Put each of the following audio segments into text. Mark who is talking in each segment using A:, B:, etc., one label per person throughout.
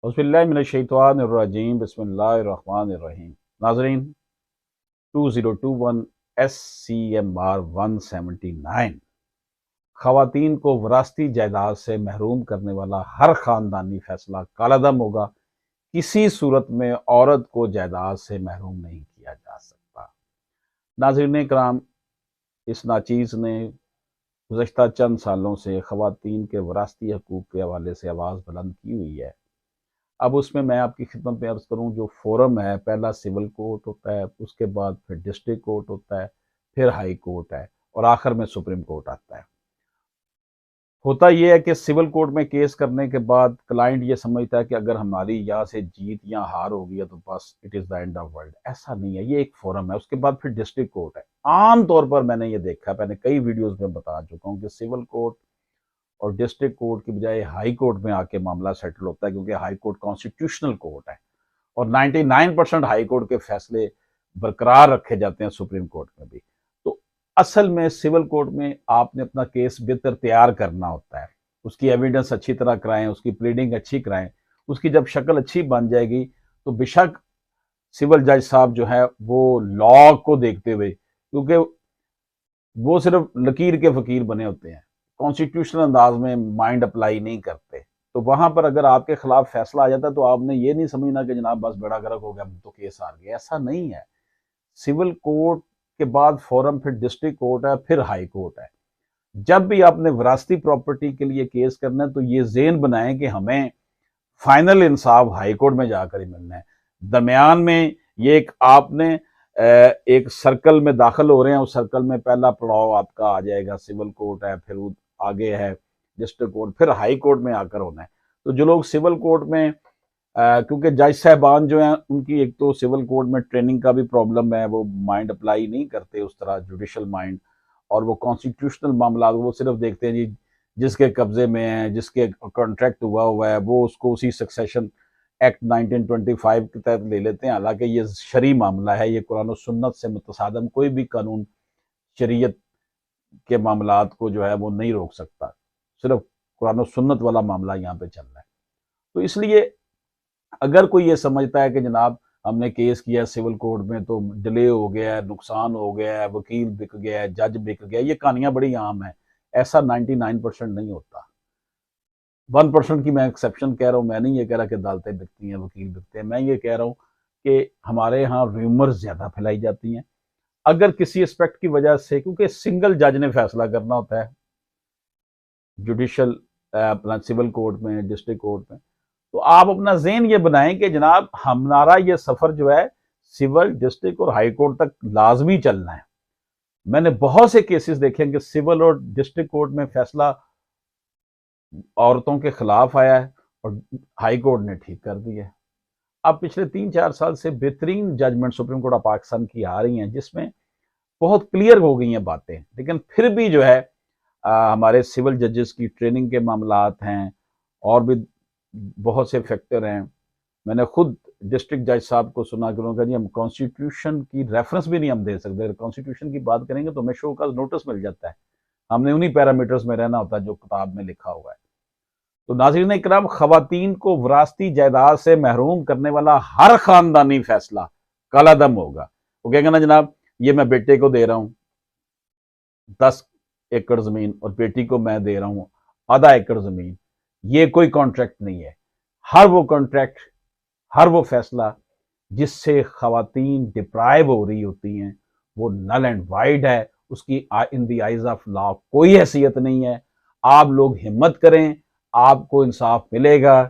A: औज़ुबिल्लाहि बिस्मिल्लाहिर्रहमानिर्रहीम। नाज़रीन, 2021 SCMR 179 ख़वातीन को विरासती जायदाद से महरूम करने वाला हर ख़ानदानी फैसला कालादम होगा। किसी सूरत में औरत को जायदाद से महरूम नहीं किया जा सकता। नाज़रीन कराम, इस नाचीज़ ने गुज़श्ता चंद सालों से ख़वातीन के विरासती हकूक़ के हवाले से आवाज़ बुलंद की हुई है। अब उसमें मैं आपकी खिदमत में अर्ज़ करूं, जो फोरम है, पहला सिविल कोर्ट होता है, उसके बाद फिर डिस्ट्रिक्ट कोर्ट होता है, फिर हाई कोर्ट है और आखिर में सुप्रीम कोर्ट आता है। होता यह है कि सिविल कोर्ट में केस करने के बाद क्लाइंट ये समझता है कि अगर हमारी यहाँ से जीत या हार हो गई तो बस it is the end of world. ऐसा नहीं है, ये एक फोरम है। उसके बाद फिर डिस्ट्रिक्ट कोर्ट है। आम तौर पर मैंने ये देखा, मैंने कई वीडियोज़ में बता चुका हूँ कि सिविल कोर्ट और डिस्ट्रिक्ट कोर्ट की बजाय हाई कोर्ट में आके मामला सेटल होता है, क्योंकि हाई कोर्ट कॉन्स्टिट्यूशनल कोर्ट है और 99% हाई कोर्ट के फैसले बरकरार रखे जाते हैं सुप्रीम कोर्ट में भी। तो असल में सिविल कोर्ट में आपने अपना केस बेहतर तैयार करना होता है, उसकी एविडेंस अच्छी तरह कराएं, उसकी प्लीडिंग अच्छी कराएं। उसकी जब शक्ल अच्छी बन जाएगी तो बेशक सिविल जज साहब जो है वो लॉ को देखते हुए, क्योंकि वो सिर्फ लकीर के फकीर बने होते हैं, कॉन्स्टिट्यूशनल अंदाज में माइंड अप्लाई नहीं करते, तो वहां पर अगर आपके खिलाफ फैसला आ जाता है तो आपने ये नहीं समझना कि जनाब बस बेड़ा गर्क हो गया, हम तो केस हार गए। ऐसा नहीं है। सिविल कोर्ट के बाद फोरम, फिर डिस्ट्रिक्ट कोर्ट है, फिर हाई कोर्ट है। जब भी आपने विरासती प्रॉपर्टी के लिए केस करना है तो ये ज़हन बनाएं कि हमें फाइनल इंसाफ हाई कोर्ट में जाकर ही मिलना है। दरमियान में ये एक आपने एक सर्कल में दाखिल हो रहे हैं, उस सर्कल में पहला पड़ाव आपका आ जाएगा सिविल कोर्ट है, फिर आगे है डिस्ट्रिक्ट कोर्ट, फिर हाई कोर्ट में आकर होना है। तो जो लोग सिविल कोर्ट में क्योंकि जज साहबान जो हैं उनकी एक तो सिविल कोर्ट में ट्रेनिंग का भी प्रॉब्लम है, वो माइंड अप्लाई नहीं करते उस तरह जुडिशल माइंड, और वो कॉन्स्टिट्यूशनल मामला वो सिर्फ देखते हैं जी जिसके कब्जे में है, जिसके कॉन्ट्रैक्ट हुआ है, वो उसको उसी सक्सेशन एक्ट 1925 के तहत ले लेते हैं। हालांकि ये शरई मामला है, ये कुरान और सुन्नत से मुतसादम कोई भी कानून शरीयत के मामलात को जो है वो नहीं रोक सकता। सिर्फ कुरान और सुन्नत वाला मामला यहाँ पे चल रहा है। तो इसलिए अगर कोई ये समझता है कि जनाब हमने केस किया सिविल कोर्ट में तो डिले हो गया है, नुकसान हो गया है, वकील बिक गया है, जज बिक गया, ये कहानियां बड़ी आम है। ऐसा 99% नहीं होता। 1% की मैं एक्सेप्शन कह रहा हूँ। मैं नहीं ये कह रहा कि अदालतें बिकती हैं, वकील बिकते हैं। मैं ये कह रहा हूँ कि हमारे यहाँ रूमर्स ज़्यादा फैलाई जाती हैं। अगर किसी एस्पेक्ट की वजह से, क्योंकि सिंगल जज ने फैसला करना होता है जुडिशल अपना सिविल कोर्ट में, डिस्ट्रिक्ट कोर्ट में, तो आप अपना ज़हन ये बनाएं कि जनाब हमारा ये सफ़र जो है सिविल, डिस्ट्रिक्ट और हाई कोर्ट तक लाजमी चलना है। मैंने बहुत से केसेस देखे हैं कि सिविल और डिस्ट्रिक्ट कोर्ट में फैसला औरतों के खिलाफ आया है और हाई कोर्ट ने ठीक कर दिया है। अब पिछले 3-4 साल से बेहतरीन judgement supreme court of Pakistan की आ रही हैं, जिसमें बहुत क्लियर हो गई हैं बातें, लेकिन फिर भी जो है हमारे सिविल जजेस की ट्रेनिंग के मामलात हैं और भी बहुत से फैक्टर हैं। मैंने खुद डिस्ट्रिक्ट जज साहब को सुना कि उन्होंने कहा जी हम कॉन्स्टिट्यूशन की रेफरेंस भी नहीं हम दे सकते, कॉन्स्टिट्यूशन की बात करेंगे तो हमें शो का नोटिस मिल जाता है, हमने उन्हीं पैरामीटर्स में रहना होता है जो किताब में लिखा हुआ है। तो नाज़रीन इकराम, ख़वातीन को विरासती जायदाद से महरूम करने वाला हर ख़ानदानी फैसला कालादम होगा। वो कहेंगे ना जनाब ये मैं बेटे को दे रहा हूँ 10 एकड़ ज़मीन और बेटी को मैं दे रहा हूँ आधा एकड़ ज़मीन, ये कोई कॉन्ट्रैक्ट नहीं है। हर वो कॉन्ट्रैक्ट, हर वो फैसला जिससे ख़वातीन डिप्राइव हो रही होती हैं वो नल एंड वाइड है। उसकी in the eyes of law कोई हैसियत नहीं है। आप लोग हिम्मत करें, आपको इंसाफ मिलेगा।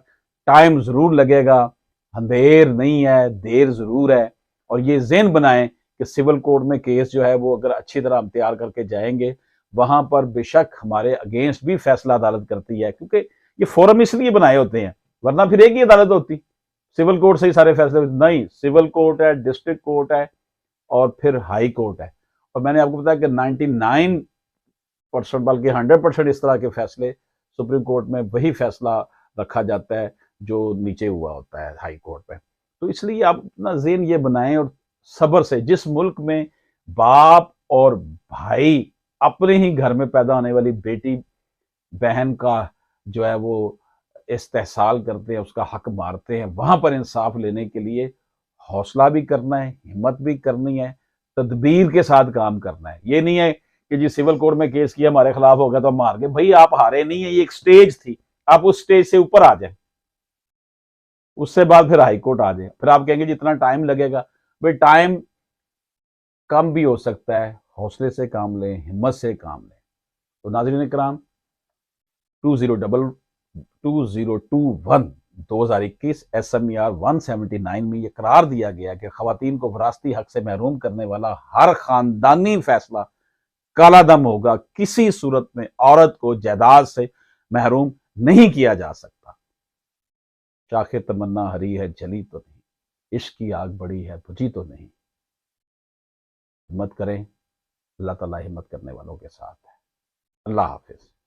A: टाइम ज़रूर लगेगा, अंधेर नहीं है, देर ज़रूर है। और ये ज़हन बनाएं कि सिविल कोर्ट में केस जो है वो अगर अच्छी तरह हम तैयार करके जाएंगे, वहाँ पर बेशक हमारे अगेंस्ट भी फैसला अदालत करती है, क्योंकि ये फोरम इसलिए बनाए होते हैं, वरना फिर एक ही अदालत होती, सिविल कोर्ट से ही सारे फैसले। नहीं, सिविल कोर्ट है, डिस्ट्रिक्ट कोर्ट है और फिर हाई कोर्ट है। और मैंने आपको बताया कि 99% बल्कि 100% इस तरह के फैसले सुप्रीम कोर्ट में वही फैसला रखा जाता है जो नीचे हुआ होता है हाई कोर्ट में। तो इसलिए आप अपना ज़हन ये बनाएं और सब्र से, जिस मुल्क में बाप और भाई अपने ही घर में पैदा होने वाली बेटी बहन का जो है वो استحصال کرتے ہیں، اس کا حق مارتے ہیں، وہاں پر انصاف لینے کے لیے حوصلہ بھی کرنا ہے، ہمت بھی کرنی ہے، تدبیر کے ساتھ کام کرنا ہے۔ یہ نہیں ہے کہ جی سول کورٹ میں کیس کیا ہمارے خلاف ہو گیا تو ہم مار گئے، بھائی آپ ہارے نہیں ہیں، یہ ایک سٹیج تھی، آپ اس سٹیج سے اوپر آ جائیں، اس سے بعد پھر ہائی کورٹ آ جائیں، پھر آپ کہیں گے جتنا ٹائم لگے گا، بھائی ٹائم کم بھی ہو سکتا ہے، حوصلے سے کام لیں، ہمت سے کام لیں۔ تو ناظرین کرام، 2021 SMER 179 میں یہ قرار دیا گیا کہ خواتین کو وراثتی حق سے محروم کرنے والا ہر خاندانی فیصلہ کالا دم ہوگا، کسی صورت میں عورت کو جائیداد سے محروم نہیں کیا جا سکتا۔ شاخ تمنا ہری ہے جلی تو نہیں، عشق کی آگ بڑی ہے بجھی تو نہیں۔ ہمت کریں، اللہ تعالیٰ ہمت کرنے والوں کے ساتھ ہے۔ اللہ حافظ۔